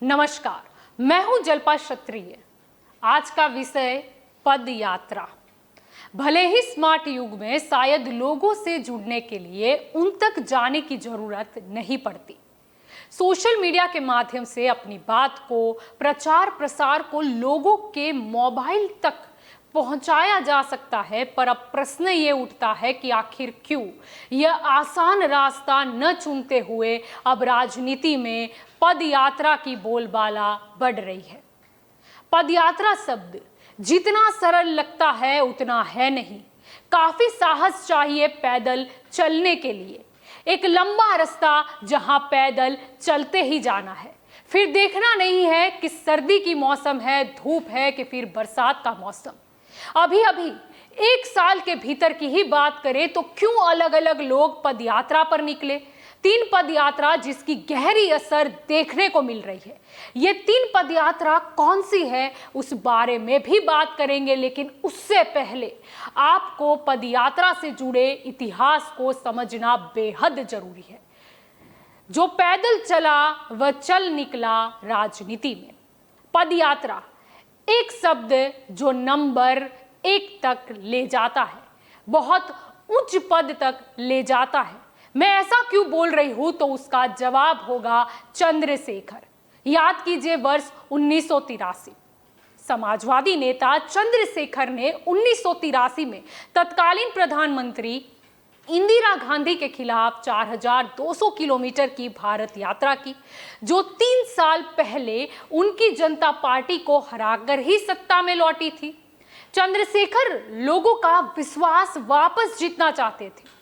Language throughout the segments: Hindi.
नमस्कार, मैं हूं जल्पा क्षत्रिय। आज का विषय पद यात्रा। भले ही स्मार्ट युग में शायद लोगों से जुड़ने के लिए उन तक जाने की जरूरत नहीं पड़ती। सोशल मीडिया के माध्यम से अपनी बात को, प्रचार प्रसार को लोगों के मोबाइल तक पहुंचाया जा सकता है, पर अब प्रश्न ये उठता है कि आखिर क्यों यह आसान रास्ता न चुनते हुए अब राजनीति में पद यात्रा की बोलबाला बढ़ रही है। पद यात्रा शब्द जितना सरल लगता है उतना है नहीं। काफी साहस चाहिए पैदल चलने के लिए। एक लंबा रास्ता जहां पैदल चलते ही जाना है। फिर देखना नहीं है कि सर्दी की मौसम है, धूप है कि फिर बरसात का मौसम। अभी अभी एक साल के भीतर की ही बात करें तो क्यों अलग अलग लोग पद यात्रा पर निकले। 3 पद यात्रा जिसकी गहरी असर देखने को मिल रही है। ये 3 पद यात्रा कौन सी है उस बारे में भी बात करेंगे, लेकिन उससे पहले आपको पद यात्रा से जुड़े इतिहास को समझना बेहद जरूरी है। जो पैदल चला वह चल निकला राजनीति में। पद यात्रा एक शब्द जो नंबर 1 तक ले जाता है, बहुत उच्च पद तक ले जाता है। मैं ऐसा क्यों बोल रही हूं तो उसका जवाब होगा चंद्रशेखर। याद कीजिए वर्ष 1983। समाजवादी नेता चंद्रशेखर ने 1983 में तत्कालीन प्रधानमंत्री इंदिरा गांधी के खिलाफ 4200 किलोमीटर की भारत यात्रा की, जो 3 साल पहले उनकी जनता पार्टी को हराकर ही सत्ता में लौटी थी। चंद्रशेखर लोगों का विश्वास वापस जीतना चाहते थे।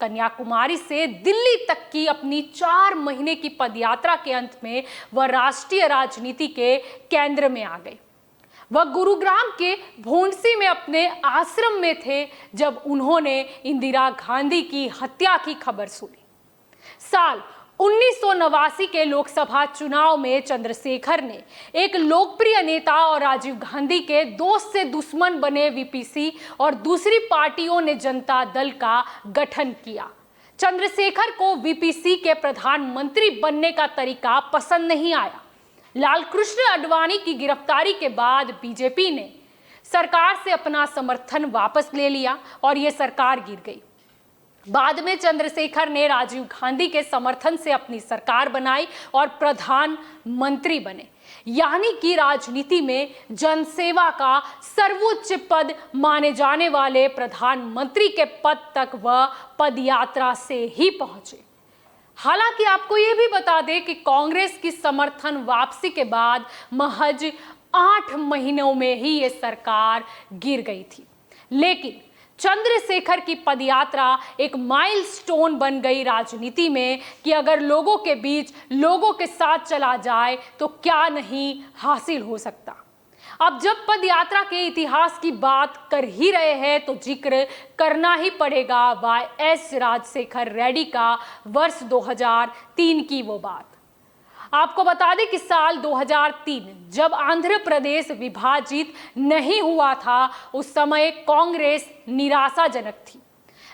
कन्याकुमारी से दिल्ली तक की अपनी 4 महीने की पदयात्रा के अंत में वह राष्ट्रीय राजनीति के केंद्र में आ गए। वह गुरुग्राम के भोंडसी में अपने आश्रम में थे जब उन्होंने इंदिरा गांधी की हत्या की खबर सुनी। साल 1989 के लोकसभा चुनाव में चंद्रशेखर ने एक लोकप्रिय नेता और राजीव गांधी के दोस्त से दुश्मन बने वीपीसी और दूसरी पार्टियों ने जनता दल का गठन किया। चंद्रशेखर को वीपीसी के प्रधानमंत्री बनने का तरीका पसंद नहीं आया। लालकृष्ण आडवाणी की गिरफ्तारी के बाद बीजेपी ने सरकार से अपना समर्थन वापस ले लिया और यह सरकार गिर गई। बाद में चंद्रशेखर ने राजीव गांधी के समर्थन से अपनी सरकार बनाई और प्रधानमंत्री बने। यानी कि राजनीति में जनसेवा का सर्वोच्च पद माने जाने वाले प्रधानमंत्री के पद तक वह पदयात्रा से ही पहुंचे। हालांकि आपको यह भी बता दें कि कांग्रेस की समर्थन वापसी के बाद महज 8 महीनों में ही ये सरकार गिर गई थी। लेकिन चंद्रशेखर की पदयात्रा एक माइलस्टोन बन गई राजनीति में कि अगर लोगों के बीच लोगों के साथ चला जाए तो क्या नहीं हासिल हो सकता। अब जब पदयात्रा के इतिहास की बात कर ही रहे हैं तो जिक्र करना ही पड़ेगा वाई.एस. राजशेखर रेड्डी का वर्ष 2003 की वो बात। आपको बता दें कि साल 2003 जब आंध्र प्रदेश विभाजित नहीं हुआ था, उस समय कांग्रेस निराशाजनक थी।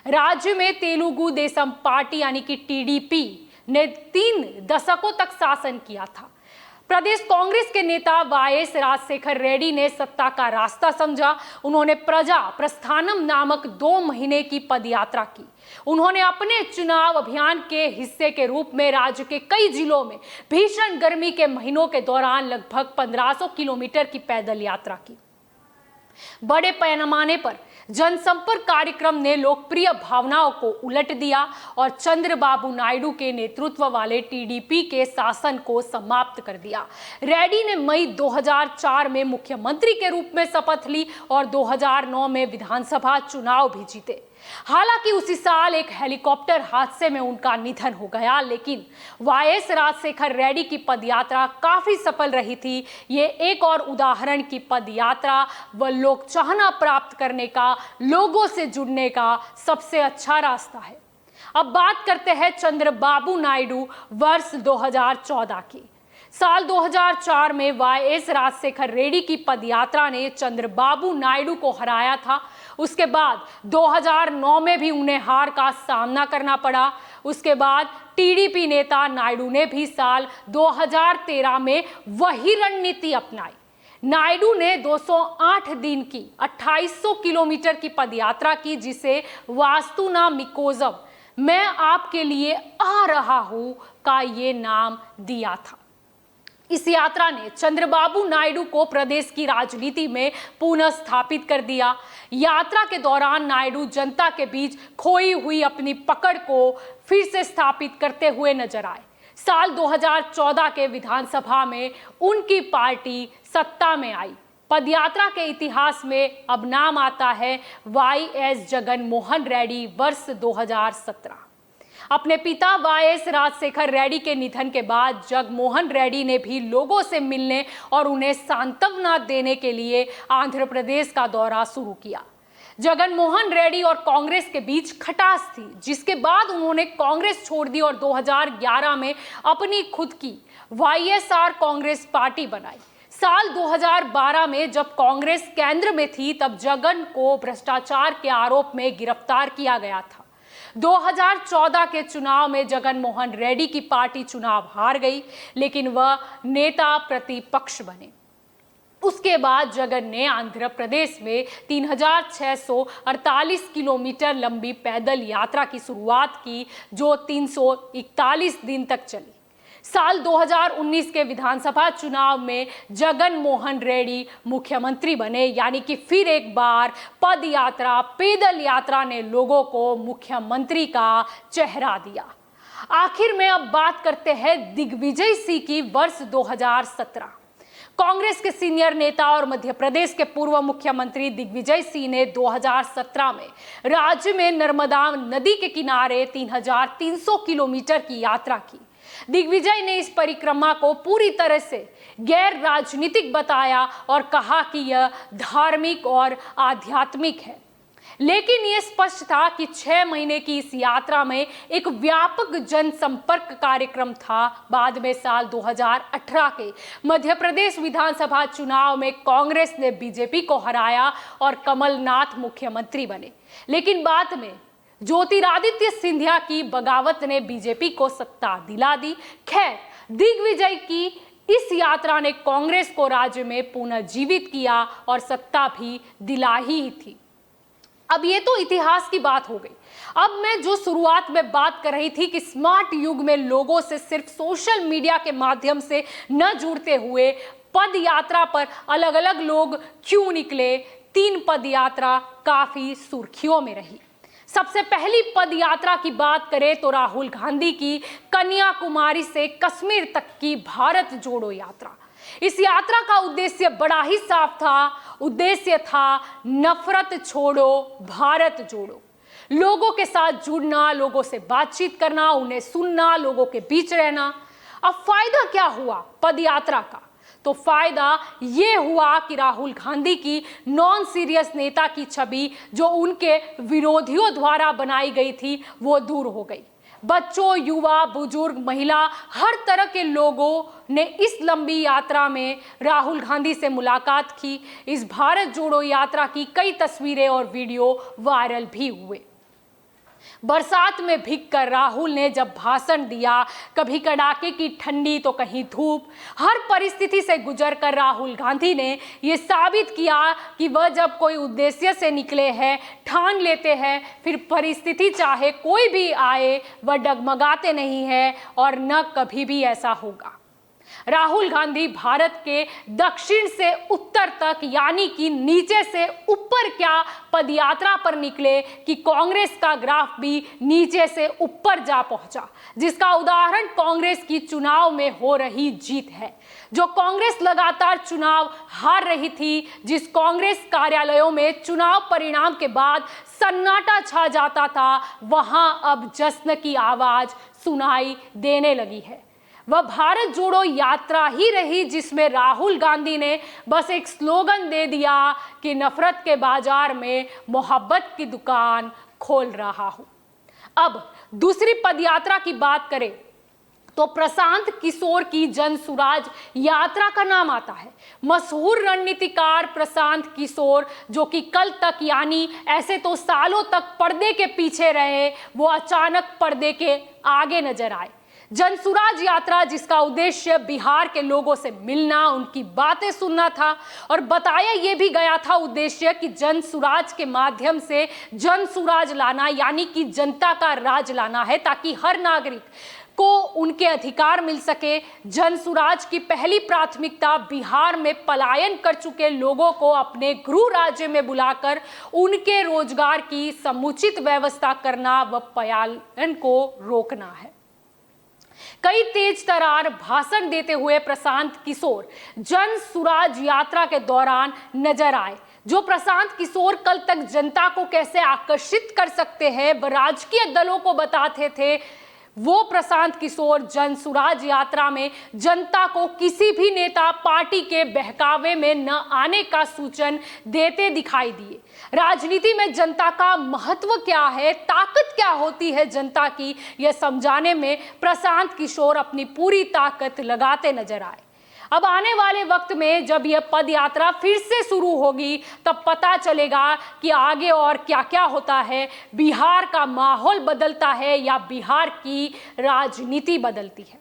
राज्य में तेलुगु देशम पार्टी यानी कि टीडीपी ने 3 दशकों तक शासन किया था। प्रदेश कांग्रेस के नेता वाई.एस. राजशेखर रेड्डी ने सत्ता का रास्ता समझा। उन्होंने प्रजा प्रस्थानम नामक 2 महीने की पदयात्रा की। उन्होंने अपने चुनाव अभियान के हिस्से के रूप में राज्य के कई जिलों में भीषण गर्मी के महीनों के दौरान लगभग 1500 किलोमीटर की पैदल यात्रा की। बड़े पैमाने पर जनसंपर्क कार्यक्रम ने लोकप्रिय भावनाओं को उलट दिया और चंद्रबाबू नायडू के नेतृत्व वाले टीडीपी के शासन को समाप्त कर दिया। रेड्डी ने मई 2004 में मुख्यमंत्री के रूप में शपथ ली और 2009 में विधानसभा चुनाव भी जीते। हालांकि उसी साल एक हेलीकॉप्टर हादसे में उनका निधन हो गया, लेकिन वाई.एस. राजशेखर रेड्डी की पदयात्रा काफी सफल रही थी। ये एक और उदाहरण की पदयात्रा व लोक चाहना प्राप्त करने का, लोगों से जुड़ने का सबसे अच्छा रास्ता है। अब बात करते हैं चंद्रबाबू नायडू वर्ष 2014 की। साल 2004 में वाई.एस. राजशेखर रेड्डी की पदयात्रा ने चंद्रबाबू नायडू को हराया था। उसके बाद 2009 में भी उन्हें हार का सामना करना पड़ा। उसके बाद टीडीपी नेता नायडू ने भी साल 2013 में वही रणनीति अपनाई। नायडू ने 208 दिन की 2800 किलोमीटर की पदयात्रा की, जिसे वास्तुना मिकोजम, मैं आपके लिए आ रहा हूं का ये नाम दिया था। इस यात्रा ने चंद्रबाबू नायडू को प्रदेश की राजनीति में पुनः स्थापित कर दिया। यात्रा के दौरान नायडू जनता के बीच खोई हुई अपनी पकड़ को फिर से स्थापित करते हुए नजर आए। साल 2014 के विधानसभा में उनकी पार्टी सत्ता में आई। पदयात्रा के इतिहास में अब नाम आता है वाईएस जगन मोहन रेड्डी वर्ष 2017। अपने पिता वाईएस राजशेखर रेड्डी के निधन के बाद जगमोहन रेड्डी ने भी लोगों से मिलने और उन्हें सांत्वना देने के लिए आंध्र प्रदेश का दौरा शुरू किया। जगनमोहन रेड्डी और कांग्रेस के बीच खटास थी, जिसके बाद उन्होंने कांग्रेस छोड़ दी और 2011 में अपनी खुद की वाईएसआर कांग्रेस पार्टी बनाई। साल 2012 में जब कांग्रेस केंद्र में थी, तब जगन को भ्रष्टाचार के आरोप में गिरफ्तार किया गया था। 2014 के चुनाव में जगनमोहन रेड्डी की पार्टी चुनाव हार गई, लेकिन वह नेता प्रतिपक्ष बने। उसके बाद जगन ने आंध्र प्रदेश में 3648 किलोमीटर लंबी पैदल यात्रा की शुरुआत की, जो 341 दिन तक चली। साल 2019 के विधानसभा चुनाव में जगन मोहन रेड्डी मुख्यमंत्री बने, यानी कि फिर एक बार पद यात्रा, पैदल यात्रा ने लोगों को मुख्यमंत्री का चेहरा दिया। आखिर में अब बात करते हैं दिग्विजय सिंह की वर्ष 2017। कांग्रेस के सीनियर नेता और मध्य प्रदेश के पूर्व मुख्यमंत्री दिग्विजय सिंह ने 2017 में राज्य में नर्मदा नदी के किनारे 3300 किलोमीटर की यात्रा की। दिग्विजय ने इस परिक्रमा को पूरी तरह से गैर राजनीतिक बताया और कहा कि यह धार्मिक और आध्यात्मिक है। लेकिन यह स्पष्ट था कि 6 महीने की इस यात्रा में एक व्यापक जनसंपर्क कार्यक्रम था। बाद में साल 2018 के मध्य प्रदेश विधानसभा चुनाव में कांग्रेस ने बीजेपी को हराया और कमलनाथ मुख्यमंत्री बने। लेकिन बाद में ज्योतिरादित्य सिंधिया की बगावत ने बीजेपी को सत्ता दिला दी। खैर, दिग्विजय की इस यात्रा ने कांग्रेस को राज्य में पुनर्जीवित किया और सत्ता भी दिला ही थी। अब ये तो इतिहास की बात हो गई। अब मैं जो शुरुआत में बात कर रही थी कि स्मार्ट युग में लोगों से सिर्फ सोशल मीडिया के माध्यम से न जुड़ते हुए पद यात्रा पर अलग अलग लोग क्यों निकले, 3 पद यात्रा काफी सुर्खियों में रही। सबसे पहली पद यात्रा की बात करें तो राहुल गांधी की कन्याकुमारी से कश्मीर तक की भारत जोड़ो यात्रा। इस यात्रा का उद्देश्य बड़ा ही साफ था। उद्देश्य था नफरत छोड़ो, भारत जोड़ो। लोगों के साथ जुड़ना, लोगों से बातचीत करना, उन्हें सुनना, लोगों के बीच रहना। अब फायदा क्या हुआ पद यात्रा का? तो फायदा ये हुआ कि राहुल गांधी की नॉन सीरियस नेता की छवि जो उनके विरोधियों द्वारा बनाई गई थी, वो दूर हो गई। बच्चों, युवा, बुजुर्ग, महिला, हर तरह के लोगों ने इस लंबी यात्रा में राहुल गांधी से मुलाकात की। इस भारत जोड़ो यात्रा की कई तस्वीरें और वीडियो वायरल भी हुए। बरसात में भीगकर राहुल ने जब भाषण दिया, कभी कड़ाके की ठंडी तो कहीं धूप, हर परिस्थिति से गुजरकर राहुल गांधी ने ये साबित किया कि वह जब कोई उद्देश्य से निकले हैं, ठान लेते हैं, फिर परिस्थिति चाहे कोई भी आए, वह डगमगाते नहीं हैं और न कभी भी ऐसा होगा। राहुल गांधी भारत के दक्षिण से उत्तर तक, यानी कि नीचे से ऊपर क्या पदयात्रा पर निकले कि कांग्रेस का ग्राफ भी नीचे से ऊपर जा पहुंचा, जिसका उदाहरण कांग्रेस की चुनाव में हो रही जीत है। जो कांग्रेस लगातार चुनाव हार रही थी, जिस कांग्रेस कार्यालयों में चुनाव परिणाम के बाद सन्नाटा छा जाता था, वहां अब जश्न की आवाज सुनाई देने लगी है। वह भारत जोड़ो यात्रा ही रही जिसमें राहुल गांधी ने बस एक स्लोगन दे दिया कि नफरत के बाजार में मोहब्बत की दुकान खोल रहा हूं। अब दूसरी पदयात्रा की बात करें तो प्रशांत किशोर की जन सुराज यात्रा का नाम आता है। मशहूर रणनीतिकार प्रशांत किशोर, जो कि कल तक यानी ऐसे तो सालों तक पर्दे के पीछे रहे, वो अचानक पर्दे के आगे नजर आए। जनसुराज यात्रा, जिसका उद्देश्य बिहार के लोगों से मिलना, उनकी बातें सुनना था, और बताया यह भी गया था उद्देश्य कि जनसुराज के माध्यम से जनसुराज लाना यानी कि जनता का राज लाना है, ताकि हर नागरिक को उनके अधिकार मिल सके। जनसुराज की पहली प्राथमिकता बिहार में पलायन कर चुके लोगों को अपने गृह राज्य में बुलाकर उनके रोजगार की समुचित व्यवस्था करना व पलायन को रोकना है। कई तेज तरार भाषण देते हुए प्रशांत किशोर जन सुराज यात्रा के दौरान नजर आए। जो प्रशांत किशोर कल तक जनता को कैसे आकर्षित कर सकते हैं वह राजकीय दलों को बताते थे, वो प्रशांत किशोर जन सुराज यात्रा में जनता को किसी भी नेता पार्टी के बहकावे में न आने का सूचन देते दिखाई दिए। राजनीति में जनता का महत्व क्या है, ताकत क्या होती है जनता की, यह समझाने में प्रशांत किशोर अपनी पूरी ताकत लगाते नजर आए। अब आने वाले वक्त में जब यह पद यात्रा फिर से शुरू होगी, तब पता चलेगा कि आगे और क्या क्या होता है। बिहार का माहौल बदलता है या बिहार की राजनीति बदलती है।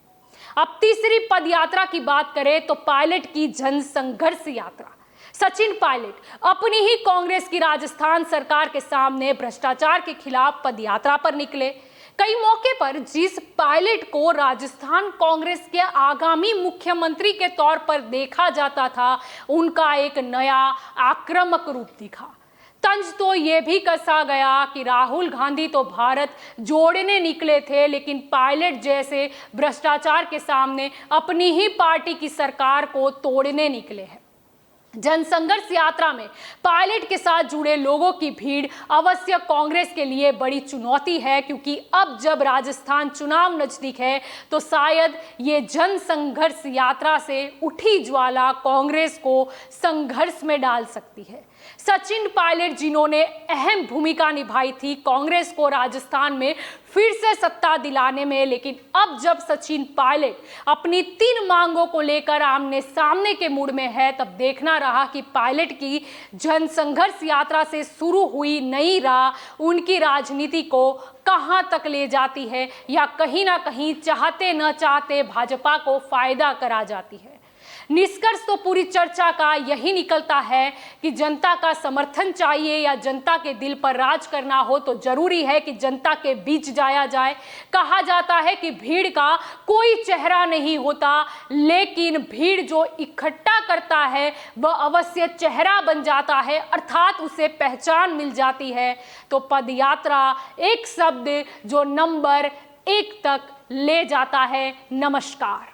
अब तीसरी पद यात्रा की बात करें तो पायलट की जन संघर्ष यात्रा। सचिन पायलट अपनी ही कांग्रेस की राजस्थान सरकार के सामने भ्रष्टाचार के खिलाफ पद यात्रा पर निकले। कई मौके पर जिस पायलट को राजस्थान कांग्रेस के आगामी मुख्यमंत्री के तौर पर देखा जाता था, उनका एक नया आक्रामक रूप दिखा। तंज तो यह भी कसा गया कि राहुल गांधी तो भारत जोड़ने निकले थे, लेकिन पायलट जैसे भ्रष्टाचार के सामने अपनी ही पार्टी की सरकार को तोड़ने निकले हैं। जनसंघर्ष यात्रा में पायलट के साथ जुड़े लोगों की भीड़ अवश्य कांग्रेस के लिए बड़ी चुनौती है, क्योंकि अब जब राजस्थान चुनाव नजदीक है तो शायद ये जनसंघर्ष यात्रा से उठी ज्वाला कांग्रेस को संघर्ष में डाल सकती है। सचिन पायलट, जिन्होंने अहम भूमिका निभाई थी कांग्रेस को राजस्थान में फिर से सत्ता दिलाने में, लेकिन अब जब सचिन पायलट अपनी 3 मांगों को लेकर आमने सामने के मूड में है, तब देखना रहा कि पायलट की जनसंघर्ष यात्रा से शुरू हुई नई राह उनकी राजनीति को कहां तक ले जाती है, या कहीं ना कहीं चाहते न चाहते भाजपा को फायदा करा जाती है। निष्कर्ष तो पूरी चर्चा का यही निकलता है कि जनता का समर्थन चाहिए या जनता के दिल पर राज करना हो तो जरूरी है कि जनता के बीच जाया जाए। कहा जाता है कि भीड़ का कोई चेहरा नहीं होता, लेकिन भीड़ जो इकट्ठा करता है वह अवश्य चेहरा बन जाता है, अर्थात उसे पहचान मिल जाती है। तो पदयात्रा एक शब्द जो नंबर 1 तक ले जाता है। नमस्कार।